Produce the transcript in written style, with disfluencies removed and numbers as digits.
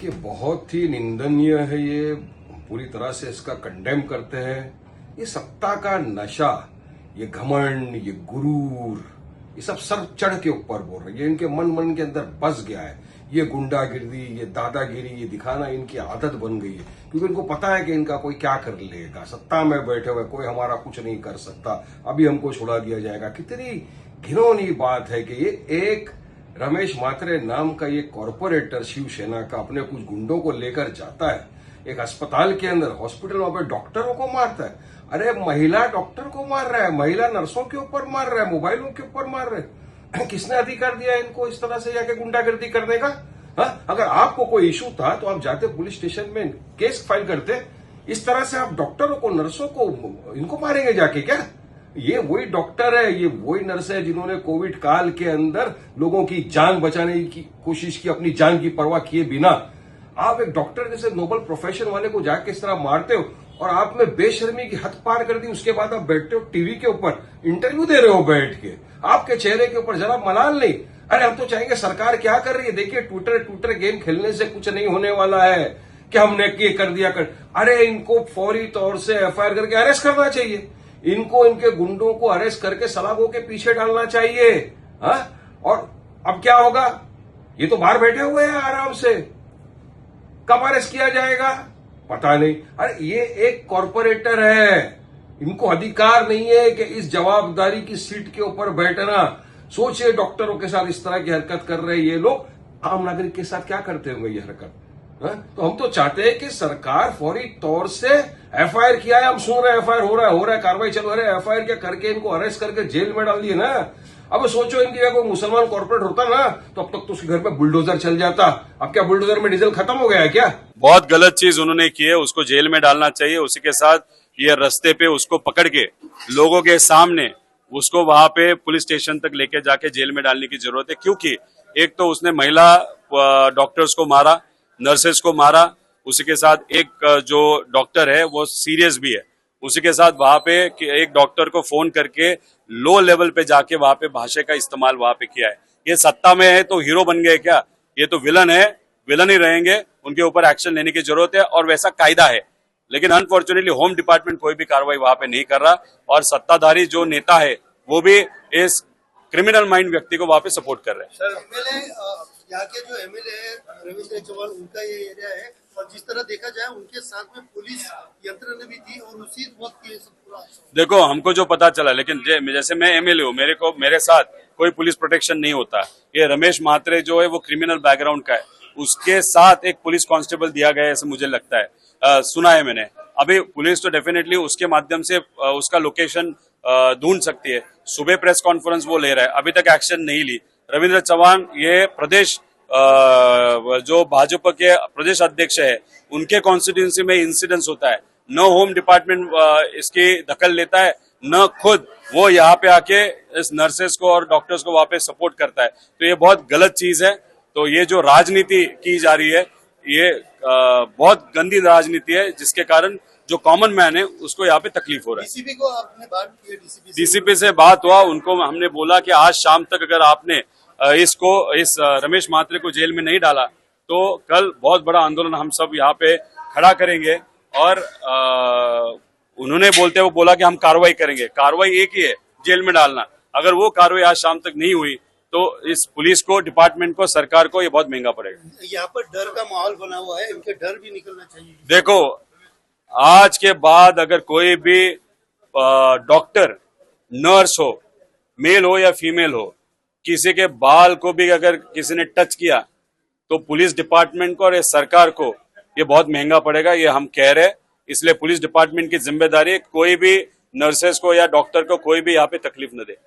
कि बहुत ही निंदनीय है। ये पूरी तरह से इसका कंडेम करते हैं। ये सत्ता का नशा, ये घमंड, ये गुरूर, ये सब सर चढ़ के ऊपर बोल रहे हैं। ये इनके मन के अंदर बस गया है। ये गुंडागिरी, ये दादागिरी, ये दिखाना इनकी आदत बन गई है, क्योंकि इनको पता है कि इनका कोई क्या कर लेगा। सत्ता में बैठे हुए कोई हमारा कुछ नहीं कर सकता, अभी हमको छुड़ा दिया जाएगा। कितनी घिनौनी बात है कि ये एक रमेश म्हात्रे नाम का ये कॉर्पोरेटर शिवसेना का अपने कुछ गुंडों को लेकर जाता है एक अस्पताल के अंदर, हॉस्पिटल, वहां पे डॉक्टरों को मारता है। अरे महिला डॉक्टर को मार रहा है, महिला नर्सों के ऊपर मार रहा है, मोबाइलों के ऊपर मार रहे हैं। किसने अधिकार दिया इनको इस तरह से जाके गुंडागर्दी करने का? हाँ, अगर आपको कोई इशू था तो आप जाते पुलिस स्टेशन में केस फाइल करते। इस तरह से आप डॉक्टरों को, नर्सों को, इनको मारेंगे जाके क्या? ये वही डॉक्टर है, ये वही नर्स है जिन्होंने कोविड काल के अंदर लोगों की जान बचाने की कोशिश की, अपनी जान की परवाह किए बिना। आप एक डॉक्टर जैसे नोबल प्रोफेशन वाले को जाके इस तरह मारते हो, और आप में बेशर्मी की हद पार कर दी। उसके बाद आप बैठते हो टीवी के ऊपर, इंटरव्यू दे रहे हो बैठ के, आपके चेहरे के ऊपर जरा मलाल नहीं। अरे हम तो चाहेंगे सरकार क्या कर रही है, देखिए ट्विटर गेम खेलने से कुछ नहीं होने वाला है कि हमने ये कर दिया कर। अरे इनको फौरी तौर से एफआईआर करके अरेस्ट करना चाहिए। इनको, इनके गुंडों को अरेस्ट करके सलाखों के पीछे डालना चाहिए। हाँ, और अब क्या होगा? ये तो बाहर बैठे हुए हैं आराम से, कब अरेस्ट किया जाएगा पता नहीं। अरे ये एक कॉर्पोरेटर है, इनको अधिकार नहीं है कि इस जवाबदारी की सीट के ऊपर बैठना। सोचिए डॉक्टरों के साथ इस तरह की हरकत कर रहे हैं ये लोग, आम नागरिक के साथ क्या करते होंगे ये हरकत? तो हम तो चाहते हैं कि सरकार फौरी तौर से एफआईआर किया है, हम सुन रहे हैं एफआईआर हो रहा है, कार्रवाई चल रही है। एफआईआर क्या करके इनको अरेस्ट करके जेल में डाल दिए ना। अब सोचो इनकी जगह कोई मुसलमान कॉर्पोरेट होता ना तो अब तक तो उसके घर पे बुलडोजर चल जाता। अब क्या बुलडोजर में डीजल खत्म हो गया है क्या? बहुत गलत चीज उन्होंने की है, उसको जेल में डालना चाहिए। उसी के साथ ये रास्ते पे उसको पकड़ के लोगों के सामने उसको वहां पे पुलिस स्टेशन तक लेके जाके जेल में डालने की जरूरत है, क्योंकि एक तो उसने महिला डॉक्टर्स को मारा, नर्सेस को मारा, उसी के साथ एक जो डॉक्टर है वो सीरियस भी है। उसी के साथ वहां पे एक डॉक्टर को फोन करके लो लेवल पे जाके वहां पे भाषा का इस्तेमाल वहां पे किया है। ये सत्ता में है तो हीरो बन गए क्या? ये तो विलन है, विलन ही रहेंगे। उनके ऊपर एक्शन लेने की जरूरत है और वैसा कायदा है, लेकिन अनफॉर्चुनेटली होम डिपार्टमेंट कोई भी कार्रवाई वहां पे नहीं कर रहा, और सत्ताधारी जो नेता है वो भी इस क्रिमिनल माइंड व्यक्ति को वहां पे सपोर्ट कर रहे हैं। सर, एमएलए यहाँ के जो एमएलए है रविंद्र चौहान, उनका ये एरिया है, और जिस तरह देखा जाए उनके साथ में पुलिस यंत्रणा भी थी, और उसी वक्त ये सब पूरा। देखो हमको जो पता चला, लेकिन जैसे मैं एमएलए हूँ, मेरे साथ कोई पुलिस प्रोटेक्शन नहीं होता। ये रमेश म्हात्रे जो है वो क्रिमिनल बैकग्राउंड का है, उसके साथ एक पुलिस कांस्टेबल दिया गया है ऐसा मुझे लगता है, सुना है मैंने। अभी पुलिस तो डेफिनेटली उसके माध्यम से उसका लोकेशन ढूंढ सकती है। सुबह प्रेस कॉन्फ्रेंस वो ले रहा है, अभी तक एक्शन नहीं ली। रविंद्र चौहान ये प्रदेश जो भाजपा के प्रदेश अध्यक्ष है, उनके कॉन्स्टिट्यूंसी में इंसिडेंस होता है, न होम डिपार्टमेंट इसकी दखल लेता है, न खुद वो यहाँ पे आके इस नर्सेस को और डॉक्टर्स को वहां पे सपोर्ट करता है। तो ये बहुत गलत चीज है। तो ये जो राजनीति की जा रही है, ये बहुत गंदी राजनीति है, जिसके कारण जो कॉमन मैन है उसको यहाँ पे तकलीफ हो रहा है। डीसीपी को आपने बात की? डीसीपी से बात हुआ, उनको हमने बोला कि आज शाम तक अगर आपने इस रमेश म्हात्रे को जेल में नहीं डाला तो कल बहुत बड़ा आंदोलन हम सब यहाँ पे खड़ा करेंगे। और उन्होंने बोलते हुए बोला कि हम कार्रवाई करेंगे। कार्रवाई एक ही है, जेल में डालना। अगर वो कार्रवाई आज शाम तक नहीं हुई तो इस पुलिस को, डिपार्टमेंट को, सरकार को ये बहुत महंगा पड़ेगा। यहाँ पर डर का माहौल बना हुआ है, इनके डर भी निकलना चाहिए। देखो, आज के बाद अगर कोई भी डॉक्टर, नर्स हो, मेल हो या फीमेल हो, किसी के बाल को भी अगर किसी ने टच किया तो पुलिस डिपार्टमेंट को और ये सरकार को ये बहुत महंगा पड़ेगा, ये हम कह रहे हैं। इसलिए पुलिस डिपार्टमेंट की जिम्मेदारी, कोई भी नर्सेस को या डॉक्टर को कोई भी यहाँ पे तकलीफ न दे।